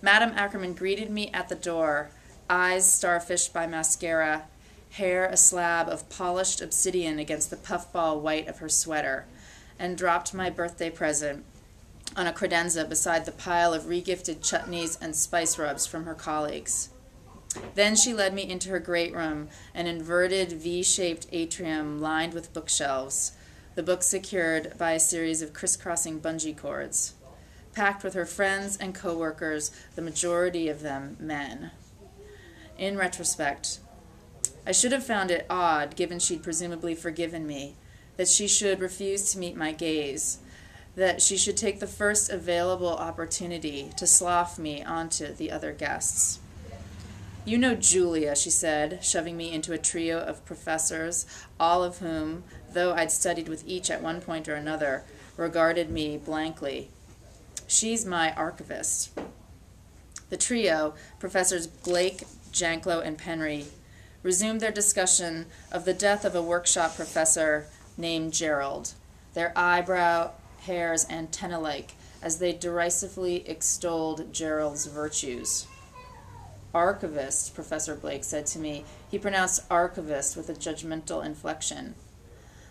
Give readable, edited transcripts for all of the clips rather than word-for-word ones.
Madame Ackerman greeted me at the door, eyes starfished by mascara, hair a slab of polished obsidian against the puffball white of her sweater, and dropped my birthday present on a credenza beside the pile of regifted chutneys and spice rubs from her colleagues. Then she led me into her great room, an inverted V-shaped atrium lined with bookshelves, the books secured by a series of crisscrossing bungee cords, packed with her friends and co-workers, the majority of them men. In retrospect, I should have found it odd, given she'd presumably forgiven me, that she should refuse to meet my gaze, that she should take the first available opportunity to slough me onto the other guests. "You know Julia," she said, shoving me into a trio of professors, all of whom, though I'd studied with each at one point or another, regarded me blankly. "She's my archivist." The trio, Professors Blake, Janklow, and Penry, resumed their discussion of the death of a workshop professor named Gerald, their eyebrow hairs antenna-like, as they derisively extolled Gerald's virtues. "Archivist," Professor Blake said to me. He pronounced archivist with a judgmental inflection.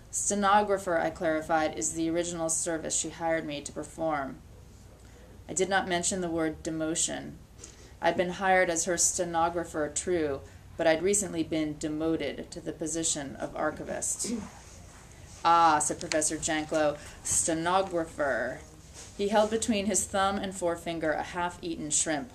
"Stenographer," I clarified, "is the original service she hired me to perform." I did not mention the word demotion. I'd been hired as her stenographer, true, but I'd recently been demoted to the position of archivist. "Ah," said Professor Janklow, "stenographer." He held between his thumb and forefinger a half-eaten shrimp.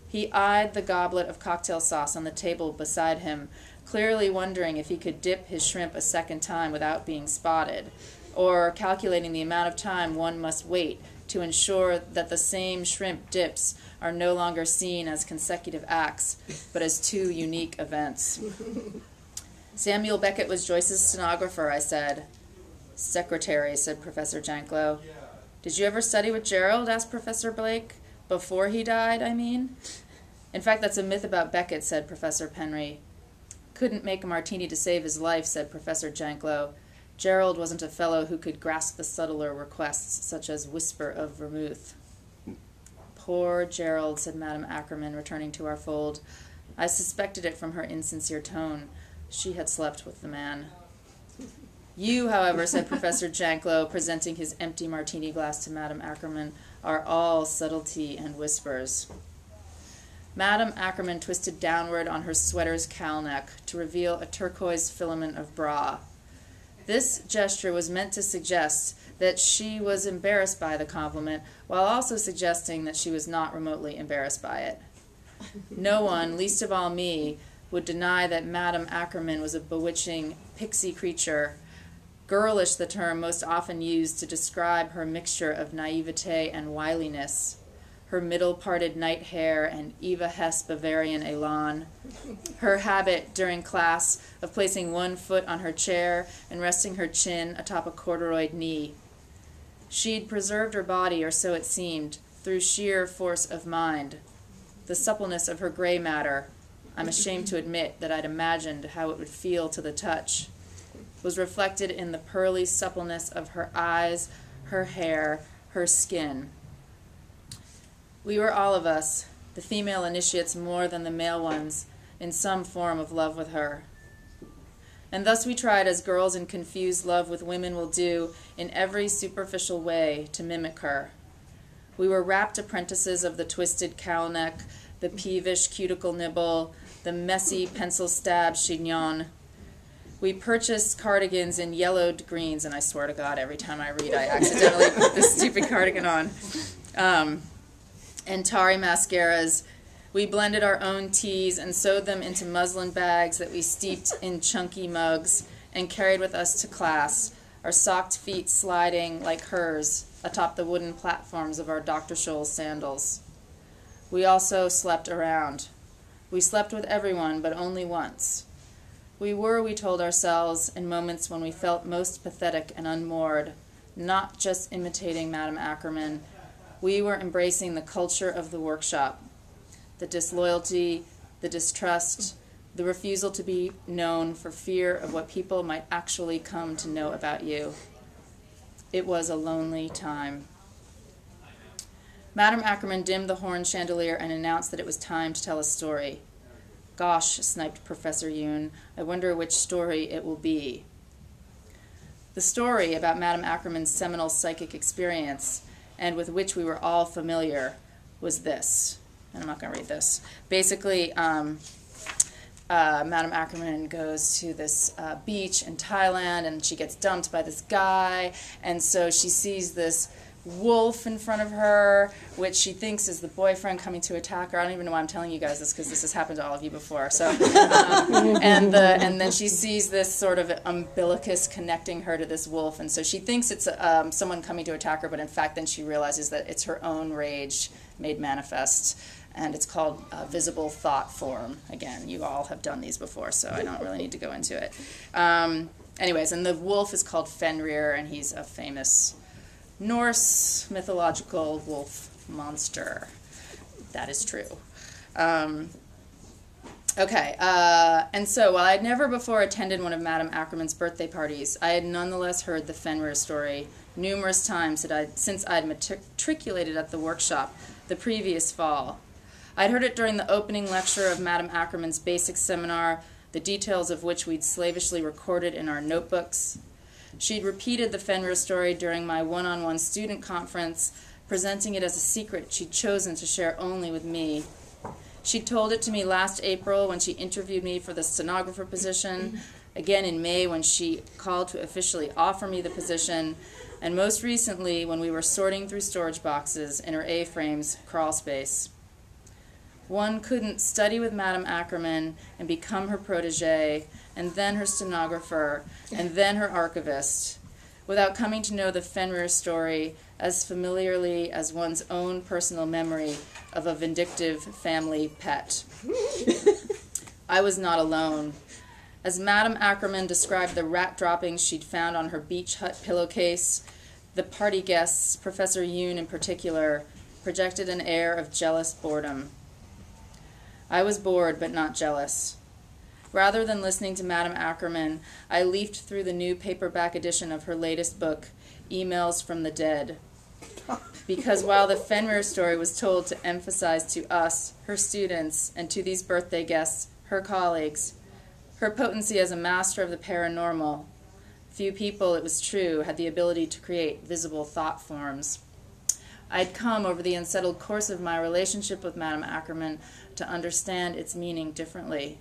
He eyed the goblet of cocktail sauce on the table beside him, clearly wondering if he could dip his shrimp a second time without being spotted, or calculating the amount of time one must wait to ensure that the same shrimp dips are no longer seen as consecutive acts, but as two unique events. "Samuel Beckett was Joyce's stenographer," I said. "Secretary," said Professor Janklow. "Did you ever study with Gerald?" asked Professor Blake. "Before he died, I mean?" "In fact, that's a myth about Beckett," said Professor Penry. "Couldn't make a martini to save his life," said Professor Janklow. "Gerald wasn't a fellow who could grasp the subtler requests, such as whisper of vermouth." "Poor Gerald," said Madame Ackerman, returning to our fold. I suspected it from her insincere tone. She had slept with the man. "You, however," said Professor Janklow, presenting his empty martini glass to Madame Ackerman, "are all subtlety and whispers." Madame Ackerman twisted downward on her sweater's cowl neck to reveal a turquoise filament of bra. This gesture was meant to suggest that she was embarrassed by the compliment, while also suggesting that she was not remotely embarrassed by it. No one, least of all me, would deny that Madame Ackerman was a bewitching pixie creature, girlish the term most often used to describe her mixture of naivete and wiliness, her middle-parted night hair and Eva Hesse Bavarian elan, her habit during class of placing one foot on her chair and resting her chin atop a corduroyed knee. She'd preserved her body, or so it seemed, through sheer force of mind. The suppleness of her gray matter, I'm ashamed to admit that I'd imagined how it would feel to the touch, was reflected in the pearly suppleness of her eyes, her hair, her skin. We were all of us, the female initiates more than the male ones, in some form of love with her. And thus we tried, as girls in confused love with women will do, in every superficial way to mimic her. We were rapt apprentices of the twisted cowl neck, the peevish cuticle nibble, the messy pencil-stabbed chignon. We purchased cardigans in yellowed greens, and I swear to God, every time I read, I accidentally put this stupid cardigan on. And tarry mascaras. We blended our own teas and sewed them into muslin bags that we steeped in chunky mugs and carried with us to class, our socked feet sliding like hers atop the wooden platforms of our Dr. Scholl's sandals. We also slept around. We slept with everyone, but only once. We were, we told ourselves, in moments when we felt most pathetic and unmoored, not just imitating Madame Ackerman. We were embracing the culture of the workshop, the disloyalty, the distrust, the refusal to be known for fear of what people might actually come to know about you. It was a lonely time. Madame Ackerman dimmed the horn chandelier and announced that it was time to tell a story. Gosh, sniped Professor Yoon, I wonder which story it will be. The story about Madame Ackerman's seminal psychic experience, and with which we were all familiar, was this. And I'm not going to read this. Basically, Madame Ackerman goes to this beach in Thailand, and she gets dumped by this guy, and so she sees this wolf in front of her, which she thinks is the boyfriend coming to attack her. I don't even know why I'm telling you guys this, because this has happened to all of you before. So, and then she sees this sort of umbilicus connecting her to this wolf, and so she thinks it's someone coming to attack her, but in fact then she realizes that it's her own rage made manifest, and it's called visible thought form. Again, you all have done these before, so I don't really need to go into it. Anyways, and the wolf is called Fenrir, and he's a famous Norse mythological wolf monster. That is true. And so while I had never before attended one of Madame Ackerman's birthday parties, I had nonetheless heard the Fenrir story numerous times since I had matriculated at the workshop the previous fall. I'd heard it during the opening lecture of Madame Ackerman's basic seminar, the details of which we'd slavishly recorded in our notebooks. She'd repeated the Fenrir story during my one-on-one student conference, presenting it as a secret she'd chosen to share only with me. She'd told it to me last April when she interviewed me for the stenographer position, again in May when she called to officially offer me the position, and most recently when we were sorting through storage boxes in her A-frame's crawl space. One couldn't study with Madame Ackerman and become her protege, and then her stenographer, and then her archivist, without coming to know the Fenrir story as familiarly as one's own personal memory of a vindictive family pet. I was not alone. As Madame Ackerman described the rat droppings she'd found on her beach hut pillowcase, the party guests, Professor Yoon in particular, projected an air of jealous boredom. I was bored, but not jealous. Rather than listening to Madame Ackerman, I leafed through the new paperback edition of her latest book, Emails from the Dead. Because while the Fenrir story was told to emphasize to us, her students, and to these birthday guests, her colleagues, her potency as a master of the paranormal, few people, it was true, had the ability to create visible thought forms. I'd come over the unsettled course of my relationship with Madame Ackerman to understand its meaning differently.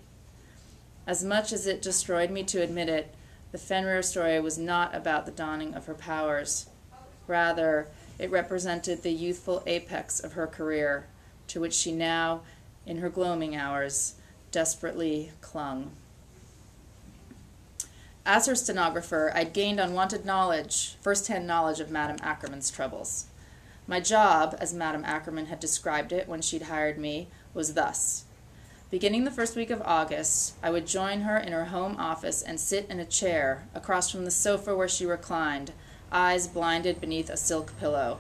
As much as it destroyed me to admit it, the Fenrir story was not about the dawning of her powers. Rather, it represented the youthful apex of her career, to which she now, in her gloaming hours, desperately clung. As her stenographer, I'd gained unwanted knowledge, first-hand knowledge of Madame Ackerman's troubles. My job, as Madame Ackerman had described it when she'd hired me, was thus. Beginning the first week of August, I would join her in her home office and sit in a chair across from the sofa where she reclined, eyes blinded beneath a silk pillow.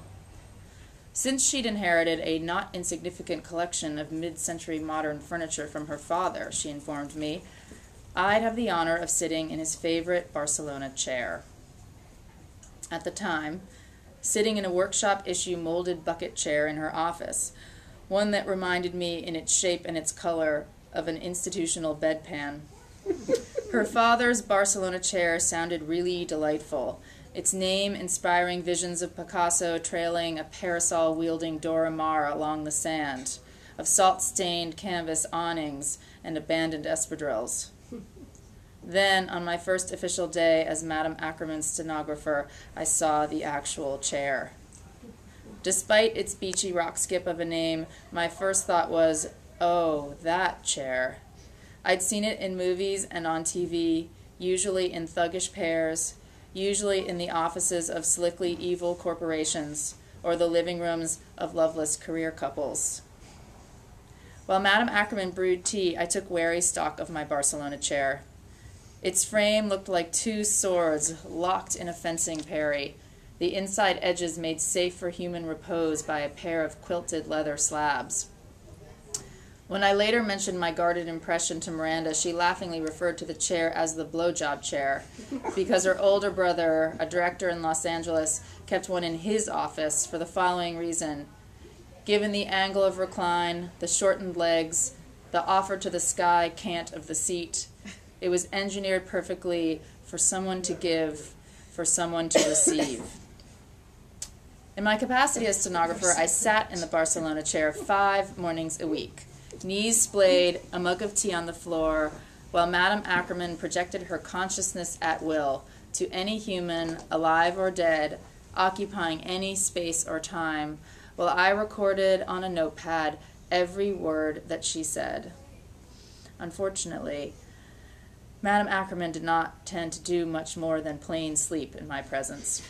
Since she'd inherited a not insignificant collection of mid-century modern furniture from her father, she informed me, I'd have the honor of sitting in his favorite Barcelona chair. At the time, sitting in a workshop-issue molded bucket chair in her office, one that reminded me in its shape and its color of an institutional bedpan. Her father's Barcelona chair sounded really delightful, its name inspiring visions of Picasso trailing a parasol-wielding Dora Maar along the sand, of salt-stained canvas awnings and abandoned espadrilles. Then, on my first official day as Madame Ackerman's stenographer, I saw the actual chair. Despite its beachy rock skip of a name, my first thought was, oh, that chair. I'd seen it in movies and on TV, usually in thuggish pairs, usually in the offices of slickly evil corporations, or the living rooms of loveless career couples. While Madame Ackerman brewed tea, I took wary stock of my Barcelona chair. Its frame looked like two swords locked in a fencing parry, the inside edges made safe for human repose by a pair of quilted leather slabs. When I later mentioned my guarded impression to Miranda, she laughingly referred to the chair as the blowjob chair, because her older brother, a director in Los Angeles, kept one in his office for the following reason. Given the angle of recline, the shortened legs, the offer to the sky cant of the seat, it was engineered perfectly for someone to give, for someone to receive. In my capacity as stenographer, I sat in the Barcelona chair 5 mornings a week, knees splayed, a mug of tea on the floor, while Madame Ackerman projected her consciousness at will to any human, alive or dead, occupying any space or time, while I recorded on a notepad every word that she said. Unfortunately, Madame Ackerman did not tend to do much more than plain sleep in my presence.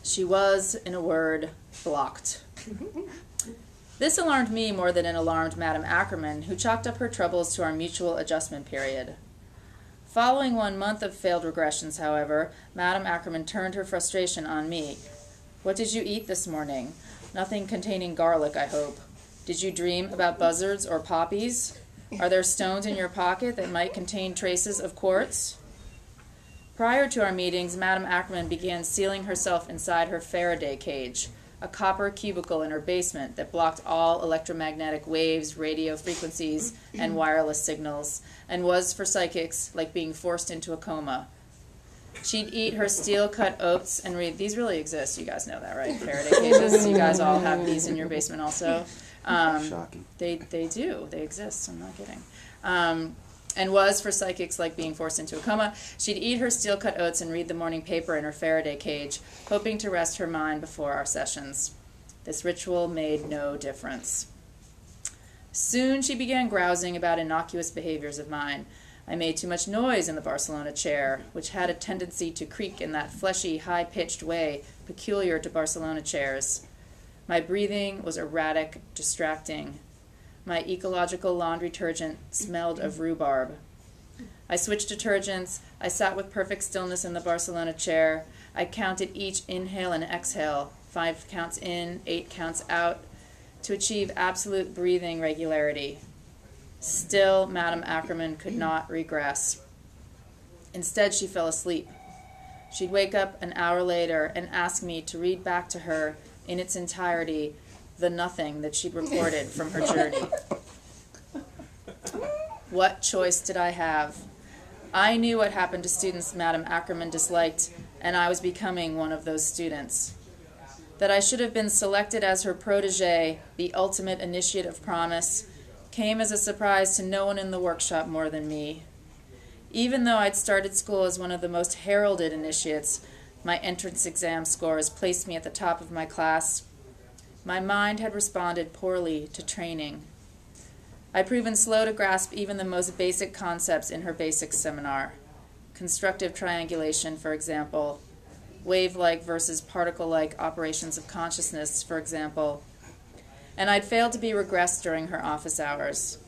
She was, in a word, blocked. This alarmed me more than it alarmed Madame Ackerman, who chalked up her troubles to our mutual adjustment period. Following 1 month of failed regressions, however, Madame Ackerman turned her frustration on me. "What did you eat this morning? Nothing containing garlic, I hope. Did you dream about buzzards or poppies? Are there stones in your pocket that might contain traces of quartz?" Prior to our meetings, Madame Ackerman began sealing herself inside her Faraday cage, a copper cubicle in her basement that blocked all electromagnetic waves, radio frequencies, and wireless signals, and was, for psychics, like being forced into a coma. She'd eat her steel-cut oats and read. These really exist. You guys know that, right? Faraday cages. You guys all have these in your basement also. Shocking. They do. They exist. I'm not kidding. And was, for psychics, like being forced into a coma. She'd eat her steel-cut oats and read the morning paper in her Faraday cage, hoping to rest her mind before our sessions. This ritual made no difference. Soon she began grousing about innocuous behaviors of mine. I made too much noise in the Barcelona chair, which had a tendency to creak in that fleshy, high-pitched way peculiar to Barcelona chairs. My breathing was erratic, distracting. My ecological laundry detergent smelled of rhubarb. I switched detergents. I sat with perfect stillness in the Barcelona chair. I counted each inhale and exhale, 5 counts in, 8 counts out, to achieve absolute breathing regularity. Still, Madame Ackerman could not regress. Instead, she fell asleep. She'd wake up an hour later and ask me to read back to her in its entirety the nothing that she'd reported from her journey. What choice did I have? I knew what happened to students Madame Ackerman disliked, and I was becoming one of those students. That I should have been selected as her protégé, the ultimate initiate of promise, came as a surprise to no one in the workshop more than me. Even though I'd started school as one of the most heralded initiates, my entrance exam scores placed me at the top of my class. My mind had responded poorly to training. I'd proven slow to grasp even the most basic concepts in her basics seminar. Constructive triangulation, for example. Wave-like versus particle-like operations of consciousness, for example. And I'd failed to be regressed during her office hours.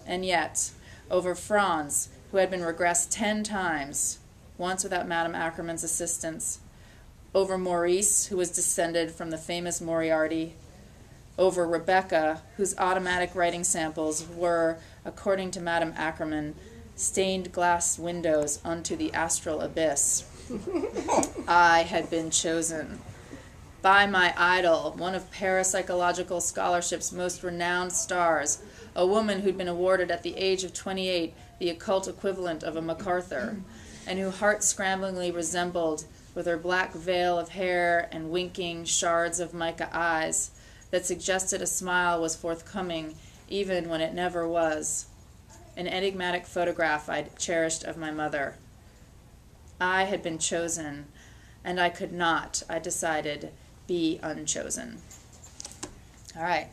And yet, over Franz, who had been regressed 10 times, once without Madame Ackerman's assistance, over Maurice, who was descended from the famous Moriarty, over Rebecca, whose automatic writing samples were, according to Madame Ackerman, stained glass windows unto the astral abyss. I had been chosen by my idol, one of parapsychological scholarship's most renowned stars, a woman who'd been awarded at the age of 28 the occult equivalent of a MacArthur, and who heart-scramblingly resembled, with her black veil of hair and winking shards of mica eyes, that suggested a smile was forthcoming even when it never was. An enigmatic photograph I'd cherished of my mother. I had been chosen, and I could not, I decided, be unchosen. All right.